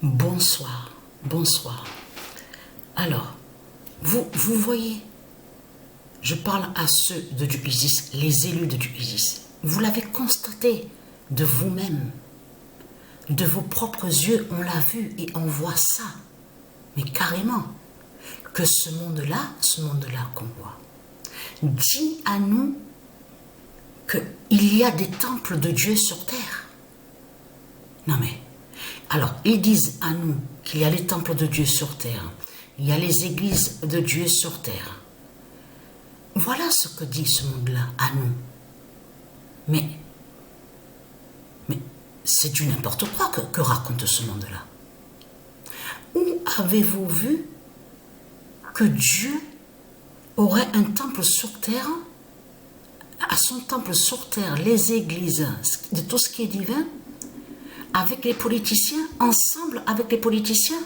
Bonsoir, bonsoir. Alors, vous voyez, je parle à ceux de Dieu Isis, les élus de Dieu Isis. Vous l'avez constaté de vous-même, de vos propres yeux, on l'a vu et on voit ça. Mais carrément, que ce monde-là qu'on voit, dit à nous qu'il y a des temples de Dieu sur terre. Non mais, alors, ils disent à nous qu'il y a les temples de Dieu sur terre, il y a les églises de Dieu sur terre. Voilà ce que dit ce monde-là à nous. Mais c'est du n'importe quoi que raconte ce monde-là. Où avez-vous vu que Dieu aurait un temple sur terre, à son temple sur terre, les églises, de tout ce qui est divin, avec les politiciens, ensemble avec les politiciens,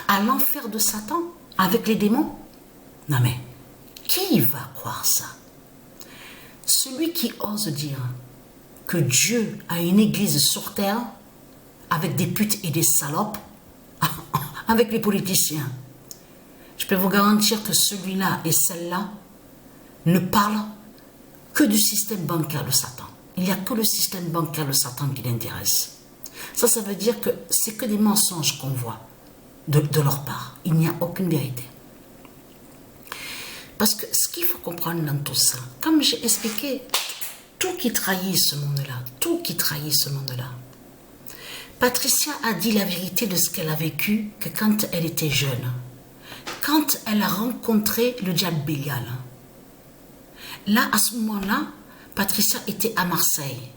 à l'enfer de Satan, avec les démons? Non mais, qui va croire ça? Celui qui ose dire que Dieu a une église sur terre, avec des putes et des salopes, avec les politiciens, je peux vous garantir que celui-là et celle-là ne parlent que du système bancaire de Satan. Il n'y a que le système bancaire de Satan qui l'intéresse. Ça veut dire que c'est que des mensonges qu'on voit de leur part. Il n'y a aucune vérité. Parce que ce qu'il faut comprendre dans tout ça, comme j'ai expliqué, tout qui trahit ce monde-là, tout qui trahit ce monde-là. Patricia a dit la vérité de ce qu'elle a vécu que quand elle était jeune, quand elle a rencontré le diable Bélial. Là, à ce moment-là, Patricia était à Marseille.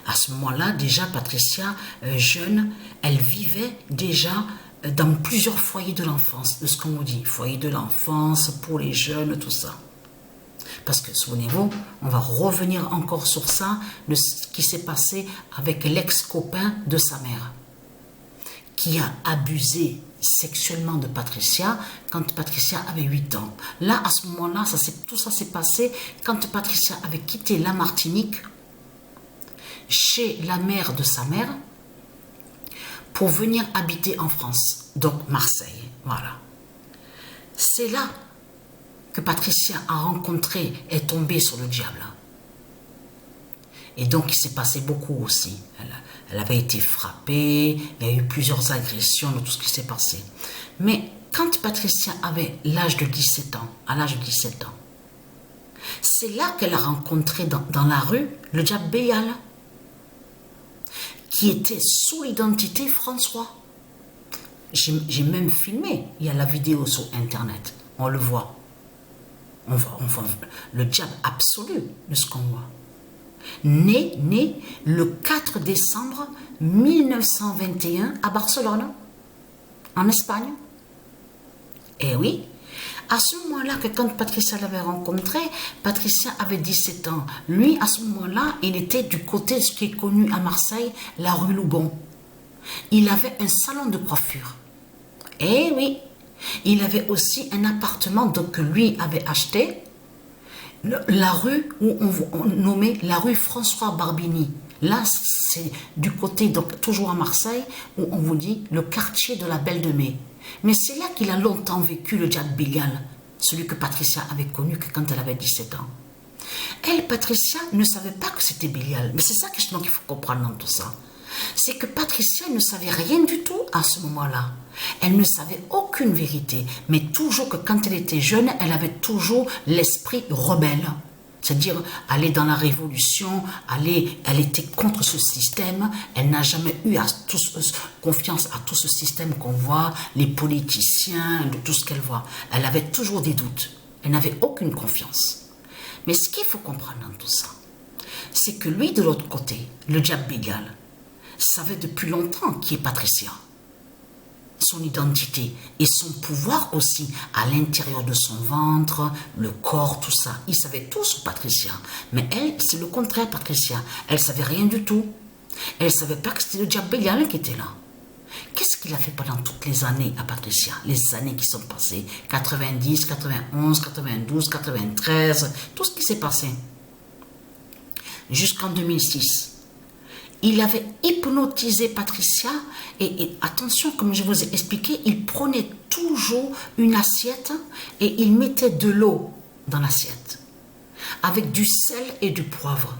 À ce moment-là, déjà, Patricia, jeune, elle vivait déjà dans plusieurs foyers de l'enfance, de ce qu'on nous dit. Foyer de l'enfance, pour les jeunes, tout ça. Parce que, souvenez-vous, on va revenir encore sur ça, de ce qui s'est passé avec l'ex-copain de sa mère, qui a abusé sexuellement de Patricia quand Patricia avait 8 ans. Là, à ce moment-là, tout ça s'est passé quand Patricia avait quitté la Martinique chez la mère de sa mère pour venir habiter en France, donc Marseille. Voilà. C'est là que Patricia a rencontré, est tombée sur le diable. Et donc, il s'est passé beaucoup aussi. Elle avait été frappée, il y a eu plusieurs agressions de tout ce qui s'est passé. Mais quand Patricia avait l'âge de 17 ans, à l'âge de 17 ans, c'est là qu'elle a rencontré dans la rue le diable Bélial, qui était sous l'identité François. J'ai même filmé, il y a la vidéo sur Internet, on le voit. On voit le diable absolu de ce qu'on voit. Né le 4 décembre 1921 à Barcelone, en Espagne. Et oui, à ce moment-là, que quand Patricia l'avait rencontré, Patricia avait 17 ans. Lui, à ce moment-là, il était du côté de ce qui est connu à Marseille, la rue Loubon. Il avait un salon de coiffure. Et oui, il avait aussi un appartement que lui avait acheté, la rue où on nommait la rue François Barbini. Là, c'est du côté, donc toujours à Marseille, où on vous dit le quartier de la Belle de Mai. Mais c'est là qu'il a longtemps vécu le diable Bélial, celui que Patricia avait connu que quand elle avait 17 ans. Elle, Patricia, ne savait pas que c'était Bélial. Mais c'est ça justement qu'il faut comprendre dans tout ça. C'est que Patricia ne savait rien du tout à ce moment-là. Elle ne savait aucune vérité, mais toujours que quand elle était jeune, elle avait toujours l'esprit rebelle. C'est-à-dire, aller dans la révolution, elle était contre ce système, elle n'a jamais eu confiance à tout ce système qu'on voit, les politiciens, de tout ce qu'elle voit. Elle avait toujours des doutes, elle n'avait aucune confiance. Mais ce qu'il faut comprendre dans tout ça, c'est que lui, de l'autre côté, le diable Bélial, savait depuis longtemps qui est Patricia. Son identité et son pouvoir aussi à l'intérieur de son ventre, le corps, tout ça. Il savait tout sur Patricia. Mais elle, c'est le contraire, Patricia. Elle savait rien du tout. Elle ne savait pas que c'était le diable Bélial qui était là. Qu'est-ce qu'il a fait pendant toutes les années à Patricia? Les années qui sont passées. 90, 91, 92, 93, tout ce qui s'est passé. Jusqu'en 2006. il avait hypnotisé Patricia et attention, comme je vous ai expliqué, il prenait toujours une assiette et il mettait de l'eau dans l'assiette avec du sel et du poivre.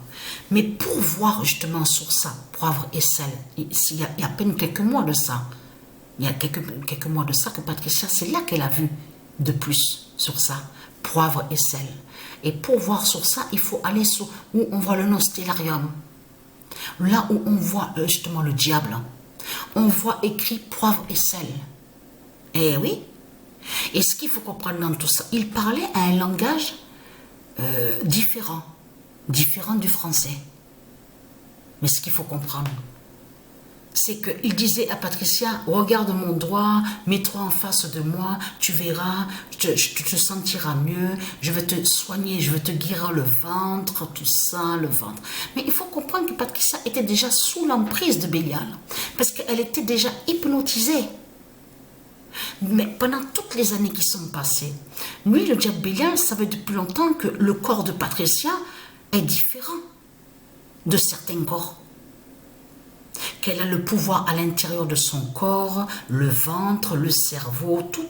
Mais pour voir justement sur ça, poivre et sel, il y a à peine quelques mois de ça, il y a quelques mois de ça que Patricia, c'est là qu'elle a vu de plus sur ça, poivre et sel. Et pour voir sur ça, il faut aller sur où on voit le nom stellarium. Là où on voit justement le diable, on voit écrit poivre et sel. Eh oui. Et ce qu'il faut comprendre dans tout ça, il parlait à un langage différent du français. Mais ce qu'il faut comprendre, c'est qu'il disait à Patricia, regarde mon doigt, mets-toi en face de moi, tu verras, tu te sentiras mieux, je vais te soigner, je vais te guérir le ventre, tout ça, le ventre. Mais il faut comprendre que Patricia était déjà sous l'emprise de Bélial, parce qu'elle était déjà hypnotisée. Mais pendant toutes les années qui sont passées, lui, le diable Bélial, savait depuis longtemps que le corps de Patricia est différent de certains corps. Qu'elle a le pouvoir à l'intérieur de son corps, le ventre, le cerveau, tout.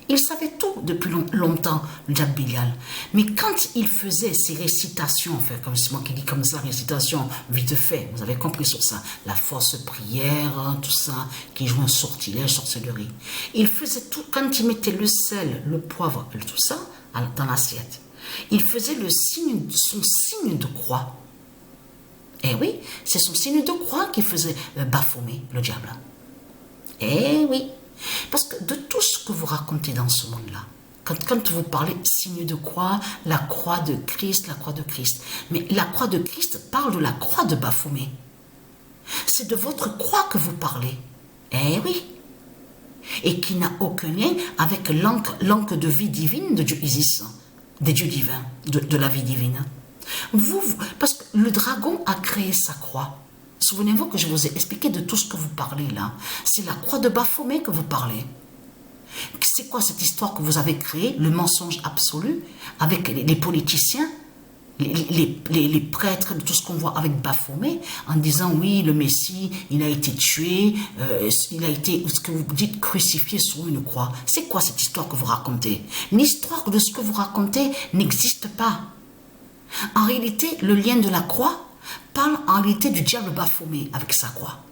Il savait tout depuis longtemps, le diable Bélial. Mais quand il faisait ses récitations, enfin, comme c'est moi qui dis comme ça, récitation, vite fait, vous avez compris sur ça, la fausse prière, tout ça, qui joue un sortilège, sorcellerie. Il faisait tout, quand il mettait le sel, le poivre, tout ça, dans l'assiette, il faisait son signe de croix. Eh oui, c'est son signe de croix qui faisait baphomer le diable. Eh oui, parce que de tout ce que vous racontez dans ce monde-là, quand vous parlez signe de croix, la croix de Christ, mais la croix de Christ parle de la croix de Baphomet. C'est de votre croix que vous parlez. Eh oui. Et qui n'a aucun lien avec l'encre de vie divine de Dieu Isis, des dieux divins, de la vie divine. Parce que le dragon a créé sa croix. Souvenez-vous que je vous ai expliqué de tout ce que vous parlez là. C'est la croix de Baphomet que vous parlez. C'est quoi cette histoire que vous avez créée, le mensonge absolu, avec les politiciens, les prêtres, tout ce qu'on voit avec Baphomet, en disant oui, le Messie, il a été tué, il a été, ce que vous dites, crucifié sur une croix. C'est quoi cette histoire que vous racontez? L'histoire de ce que vous racontez n'existe pas. En réalité, le lien de la croix parle en réalité du diable Baphomet avec sa croix.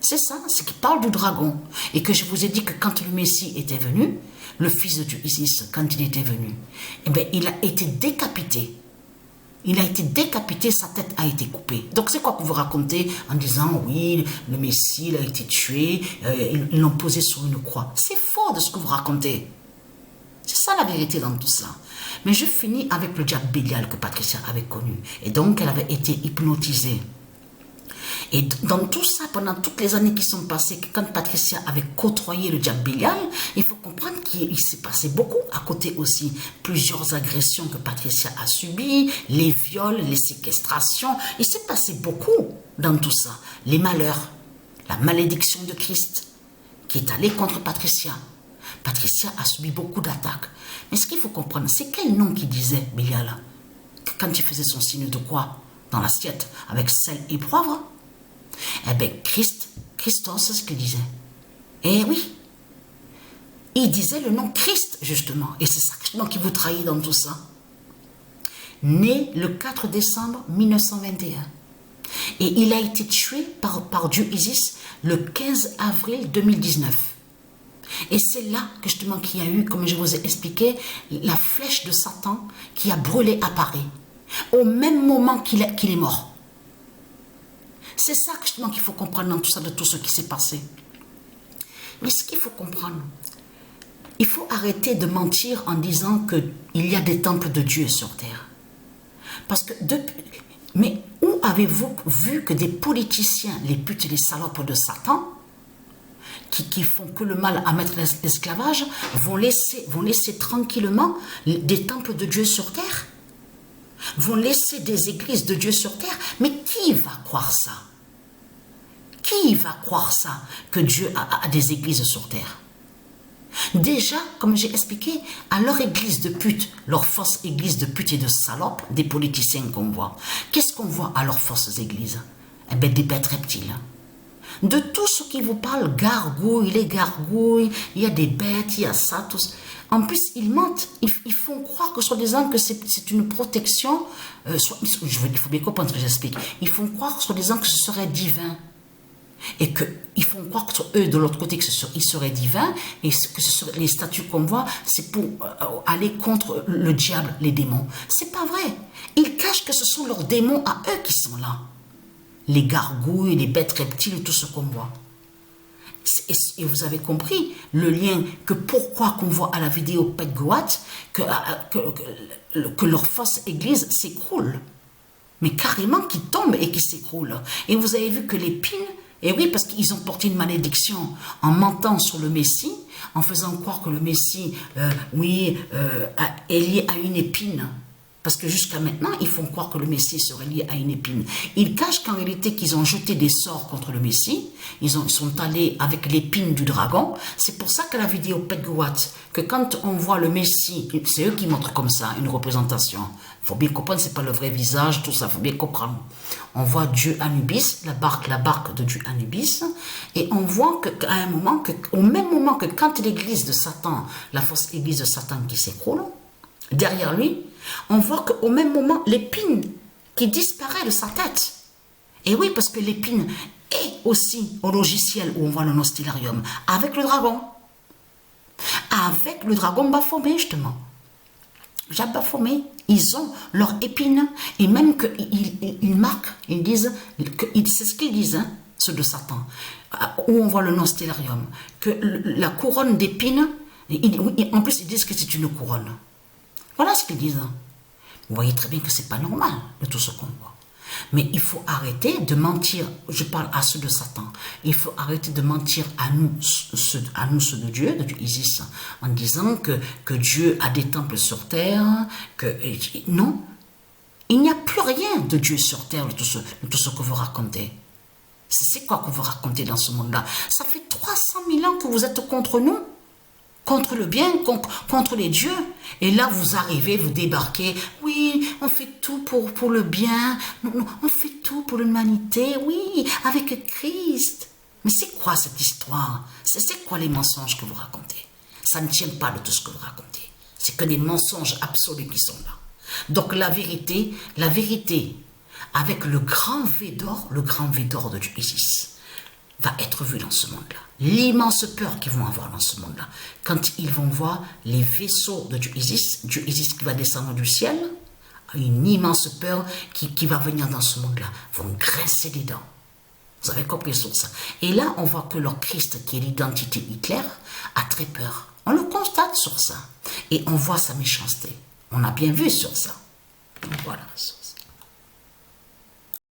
C'est ça, c'est qu'il parle du dragon. Et que je vous ai dit que quand le Messie était venu, le fils de Dieu Isis, quand il était venu, eh bien, il a été décapité. Il a été décapité, sa tête a été coupée. Donc c'est quoi que vous racontez en disant oui, le Messie il a été tué, ils l'ont posé sur une croix. C'est faux de ce que vous racontez. C'est ça la vérité dans tout ça. Mais je finis avec le diable Bélial que Patricia avait connu. Et donc, elle avait été hypnotisée. Et dans tout ça, pendant toutes les années qui sont passées, quand Patricia avait côtoyé le diable Bélial, il faut comprendre qu'il s'est passé beaucoup à côté aussi. Plusieurs agressions que Patricia a subies, les viols, les séquestrations. Il s'est passé beaucoup dans tout ça. Les malheurs, la malédiction de Christ qui est allée contre Patricia. Patricia a subi beaucoup d'attaques. Mais ce qu'il faut comprendre, c'est quel nom qu'il disait, Bélial, quand il faisait son signe de croix dans l'assiette avec sel et poivre? Eh bien, Christos, c'est ce qu'il disait. Eh oui, il disait le nom Christ, justement. Et c'est ça justement qui vous trahit dans tout ça. Né le 4 décembre 1921. Et il a été tué par Dieu Isis le 15 avril 2019. Et c'est là que justement qu'il y a eu, comme je vous ai expliqué, la flèche de Satan qui a brûlé à Paris, au même moment qu'il est mort. C'est ça justement qu'il faut comprendre dans tout ça, de tout ce qui s'est passé. Mais ce qu'il faut comprendre, il faut arrêter de mentir en disant qu'il y a des temples de Dieu sur terre. Parce que mais où avez-vous vu que des politiciens, les putes et les salopes de Satan, qui font que le mal à mettre l'esclavage, vont laisser tranquillement des temples de Dieu sur terre, vont laisser des églises de Dieu sur terre? Mais qui va croire ça? Qui va croire ça, que Dieu a des églises sur terre? Déjà, comme j'ai expliqué, à leur église de putes, leur fausse église de putes et de salopes, des politiciens qu'on voit, qu'est-ce qu'on voit à leurs fausses églises? Eh bien, des bêtes reptiles. De tout ce qui vous parle, gargouilles, les gargouilles, il y a des bêtes, il y a ça, tout ça. En plus, ils mentent, ils font croire que soi-disant que c'est une protection, il faut bien comprendre ce que j'explique, ils font croire soi-disant que ce serait divin. Et qu'ils font croire que eux, de l'autre côté, qu'ils seraient divins, et que les statues qu'on voit, c'est pour aller contre le diable, les démons. C'est pas vrai. Ils cachent que ce sont leurs démons à eux qui sont là. Les gargouilles, les bêtes reptiles, tout ce qu'on voit. Et vous avez compris le lien que pourquoi qu'on voit à la vidéo Pet Goat que leur fausse église s'écroule. Mais carrément qui tombe et qui s'écroule. Et vous avez vu que l'épine, et oui, parce qu'ils ont porté une malédiction en mentant sur le Messie, en faisant croire que le Messie, est lié à une épine. Parce que jusqu'à maintenant, ils font croire que le Messie serait lié à une épine. Ils cachent qu'en réalité, qu'ils ont jeté des sorts contre le Messie. Ils sont allés avec l'épine du dragon. C'est pour ça que la vidéo Pet Goat, que quand on voit le Messie, c'est eux qui montrent comme ça, une représentation. Il faut bien comprendre, c'est pas le vrai visage, tout ça, il faut bien comprendre. On voit Dieu Anubis, la barque de Dieu Anubis, et on voit qu'à un moment, au même moment que quand l'église de Satan, la fausse église de Satan qui s'écroule, derrière lui, on voit qu'au même moment, l'épine qui disparaît de sa tête. Et oui, parce que l'épine est aussi au logiciel où on voit le nostalarium, avec le dragon. Avec le dragon Baphomet, justement. Jacques Baphomet, ils ont leur épine, et même qu'ils marquent, ils disent, c'est ce qu'ils disent, hein, ceux de Satan, où on voit le nostalarium, que la couronne d'épines, en plus ils disent que c'est une couronne. Voilà ce qu'ils disent. Vous voyez très bien que c'est pas normal de tout ce qu'on voit. Mais il faut arrêter de mentir. Je parle à ceux de Satan. Il faut arrêter de mentir à nous, ceux de Dieu, de Isis, en disant que Dieu a des temples sur terre. Non, il n'y a plus rien de Dieu sur terre, de tout ce que vous racontez. C'est quoi que vous racontez dans ce monde-là? Ça fait 300 000 ans que vous êtes contre nous. Contre le bien, contre les dieux. Et là, vous arrivez, vous débarquez. Oui, on fait tout pour le bien. On fait tout pour l'humanité. Oui, avec Christ. Mais c'est quoi cette histoire? C'est quoi les mensonges que vous racontez? Ça ne tient pas de tout ce que vous racontez. C'est que des mensonges absolus qui sont là. Donc la vérité, avec le grand V d'or de Dieu Isis, va être vu dans ce monde-là. L'immense peur qu'ils vont avoir dans ce monde-là. Quand ils vont voir les vaisseaux de Dieu Isis qui va descendre du ciel, une immense peur qui va venir dans ce monde-là, vont grincer les dents. Vous avez compris sur ça. Et là, on voit que leur Christ, qui est l'identité Hitler, a très peur. On le constate sur ça. Et on voit sa méchanceté. On a bien vu sur ça. Donc voilà.